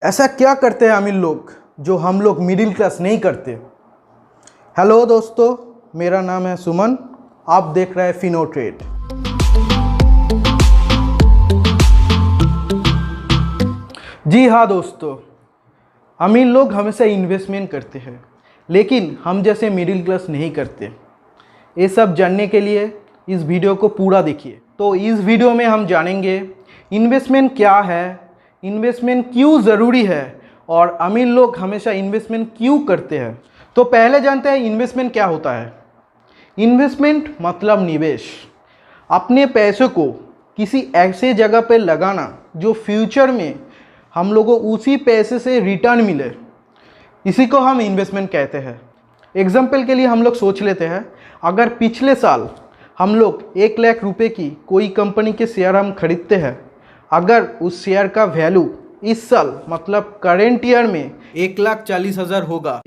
ऐसा क्या करते हैं अमीर लोग जो हम लोग मिडिल क्लास नहीं करते। हेलो दोस्तों, मेरा नाम है सुमन। आप देख रहे हैं फिनो ट्रेड। जी हाँ दोस्तों, अमीर लोग हमेशा इन्वेस्टमेंट करते हैं, लेकिन हम जैसे मिडिल क्लास नहीं करते। ये सब जानने के लिए इस वीडियो को पूरा देखिए। तो इस वीडियो में हम जानेंगे इन्वेस्टमेंट क्या है, इन्वेस्टमेंट क्यों ज़रूरी है और अमीर लोग हमेशा इन्वेस्टमेंट क्यों करते हैं। तो पहले जानते हैं इन्वेस्टमेंट क्या होता है। इन्वेस्टमेंट मतलब निवेश, अपने पैसों को किसी ऐसे जगह पर लगाना जो फ्यूचर में हम लोगों को उसी पैसे से रिटर्न मिले, इसी को हम इन्वेस्टमेंट कहते हैं। एग्जाम्पल के लिए हम लोग सोच लेते हैं, अगर पिछले साल हम लोग 1 लाख रुपए की कोई कंपनी के शेयर हम खरीदते हैं, अगर उस शेयर का वैल्यू इस साल मतलब करेंट ईयर में 1,40,000 होगा,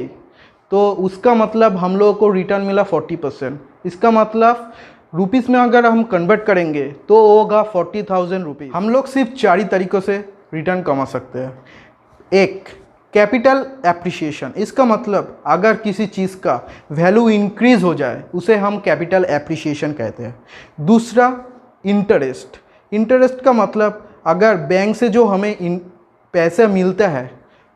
तो उसका मतलब हम लोगों को रिटर्न मिला 40%। इसका मतलब रुपीस में अगर हम कन्वर्ट करेंगे तो होगा 40,000 रुपीज़। हम लोग सिर्फ 4 ही तरीक़ों से रिटर्न कमा सकते हैं। एक, कैपिटल एप्रिसिएशन। इसका मतलब अगर किसी चीज़ का वैल्यू इंक्रीज़ हो जाए उसे हम कैपिटल एप्रिसिएशन कहते हैं। दूसरा, इंटरेस्ट। इंटरेस्ट का मतलब अगर बैंक से जो हमें पैसा मिलता है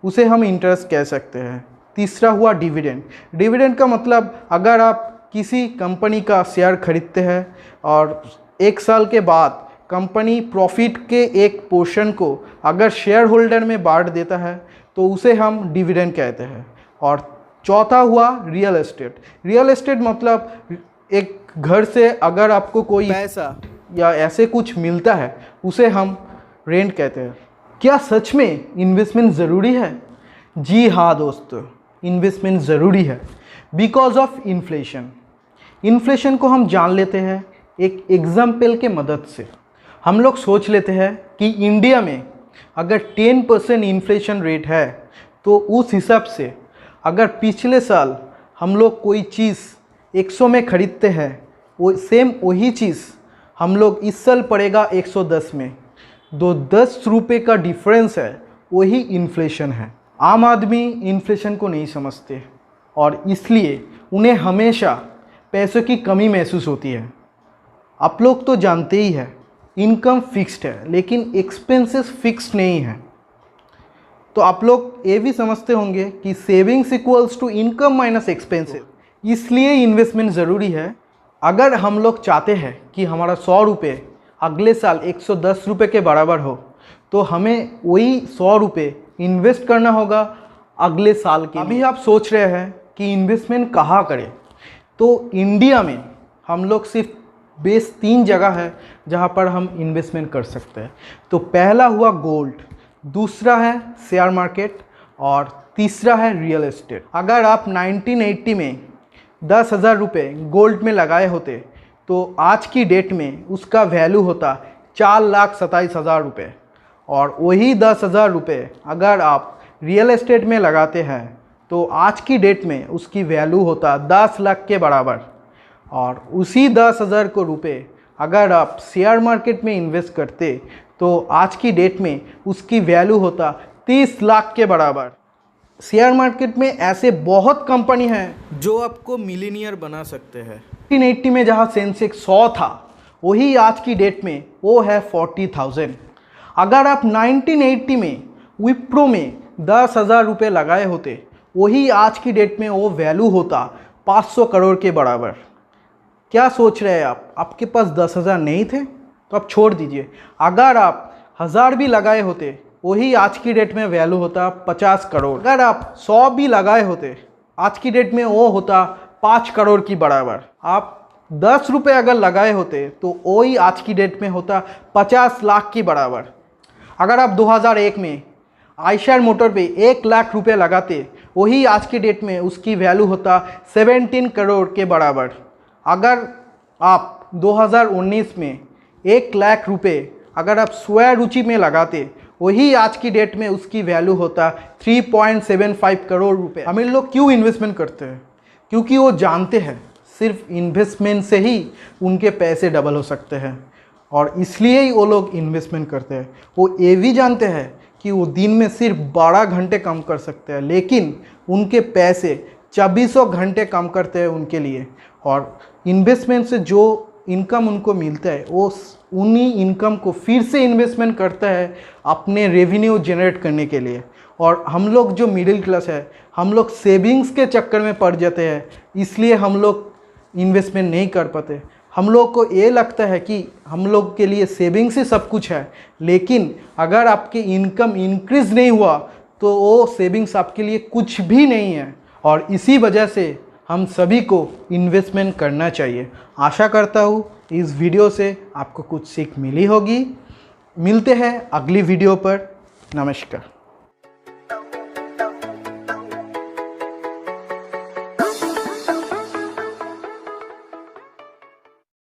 उसे हम इंटरेस्ट कह सकते हैं। तीसरा हुआ डिविडेंड। डिविडेंड का मतलब अगर आप किसी कंपनी का शेयर खरीदते हैं और 1 साल के बाद कंपनी प्रॉफिट के एक पोर्शन को अगर शेयर होल्डर में बांट देता है तो उसे हम डिविडेंड कहते हैं। और चौथा हुआ रियल एस्टेट। रियल एस्टेट मतलब एक घर से अगर आपको कोई पैसा या ऐसे कुछ मिलता है उसे हम रेंट कहते हैं। क्या सच में इन्वेस्टमेंट ज़रूरी है? जी हाँ दोस्तों, इन्वेस्टमेंट ज़रूरी है बिकॉज ऑफ इन्फ्लेशन। इन्फ्लेशन को हम जान लेते हैं एक एग्जाम्पल के मदद से। हम लोग सोच लेते हैं कि इंडिया में अगर 10% इन्फ्लेशन रेट है तो उस हिसाब से अगर पिछले साल हम लोग कोई चीज़ 100 में ख़रीदते हैं, वो सेम वही चीज़ हम लोग इस साल पड़ेगा 110 में। 10 रुपये का डिफरेंस है, वही इन्फ्लेशन है। आम आदमी इन्फ्लेशन को नहीं समझते और इसलिए उन्हें हमेशा पैसों की कमी महसूस होती है। आप लोग तो जानते ही हैं, इनकम फिक्स्ड है लेकिन एक्सपेंसेस फिक्स्ड नहीं है। तो आप लोग ये भी समझते होंगे कि savings equals to income minus expenses. इसलिए इन्वेस्टमेंट ज़रूरी है। अगर हम लोग चाहते हैं कि हमारा 100 रुपये अगले साल 110 रुपये के बराबर हो, तो हमें वही 100 रुपये इन्वेस्ट करना होगा अगले साल के। अभी आप सोच रहे हैं कि इन्वेस्टमेंट कहाँ करें, तो इंडिया में हम लोग सिर्फ बेस 3 जगह है जहाँ पर हम इन्वेस्टमेंट कर सकते हैं। तो पहला हुआ गोल्ड, दूसरा है शेयर मार्केट और तीसरा है रियल एस्टेट। अगर आप 1980 में 10,000 रुपये गोल्ड में लगाए होते तो आज की डेट में उसका वैल्यू होता 4,27,000 रुपये, और वही 10,000 रुपये अगर आप रियल एस्टेट में लगाते हैं तो आज की डेट में उसकी वैल्यू होता 10 लाख के बराबर। और उसी 10,000 को रुपये अगर आप शेयर मार्केट में इन्वेस्ट करते तो आज की डेट में उसकी वैल्यू होता 30 लाख के बराबर। शेयर मार्केट में ऐसे बहुत कंपनी हैं जो आपको मिलीनियर बना सकते हैं। 1980 में जहाँ सेंसेक्स 100 था, वही आज की डेट में वो है 40,000। अगर आप 1980 में विप्रो में 10,000 रुपये लगाए होते, वही आज की डेट में वो वैल्यू होता 500 करोड़ के बराबर। क्या सोच रहे हैं आप? आपके पास 10,000 नहीं थे तो आप छोड़ दीजिए। अगर आप 1,000 भी लगाए होते, वही आज की डेट में वैल्यू होता 50 करोड़। अगर आप 100 भी लगाए होते, आज की डेट में वो होता 5 करोड़ की बराबर। आप 10 रुपये अगर लगाए होते तो वही आज की डेट में होता 50 लाख की बराबर। अगर आप 2001 में आयशर मोटर पे 1 लाख रुपये लगाते, वही आज की डेट में उसकी वैल्यू होता 17 करोड़ के बराबर। अगर आप 2019 में 1 लाख रुपये अगर आप स्वयं रुचि में लगाते, वही आज की डेट में उसकी वैल्यू होता 3.75 करोड़ रुपये। अमीर लोग क्यों इन्वेस्टमेंट करते हैं? क्योंकि वो जानते हैं सिर्फ इन्वेस्टमेंट से ही उनके पैसे डबल हो सकते हैं, और इसलिए ही वो लोग इन्वेस्टमेंट करते हैं। वो ये भी जानते हैं कि कि वो दिन में सिर्फ 12 घंटे काम कर सकते हैं, लेकिन उनके पैसे 2400 घंटे काम करते हैं उनके लिए। और इन्वेस्टमेंट से जो इनकम उनको मिलता है वो उन्हीं इनकम को फिर से इन्वेस्टमेंट करता है अपने रेवेन्यू जनरेट करने के लिए। और हम लोग जो मिडिल क्लास है, हम लोग सेविंग्स के चक्कर में पड़ जाते हैं, इसलिए हम लोग इन्वेस्टमेंट नहीं कर पाते। हम लोग को ये लगता है कि हम लोग के लिए सेविंग्स ही सब कुछ है, लेकिन अगर आपकी इनकम इंक्रीज़ नहीं हुआ तो वो सेविंग्स आपके लिए कुछ भी नहीं है। और इसी वजह से हम सभी को इन्वेस्टमेंट करना चाहिए। आशा करता हूँ इस वीडियो से आपको कुछ सीख मिली होगी। मिलते हैं अगली वीडियो पर। नमस्कार।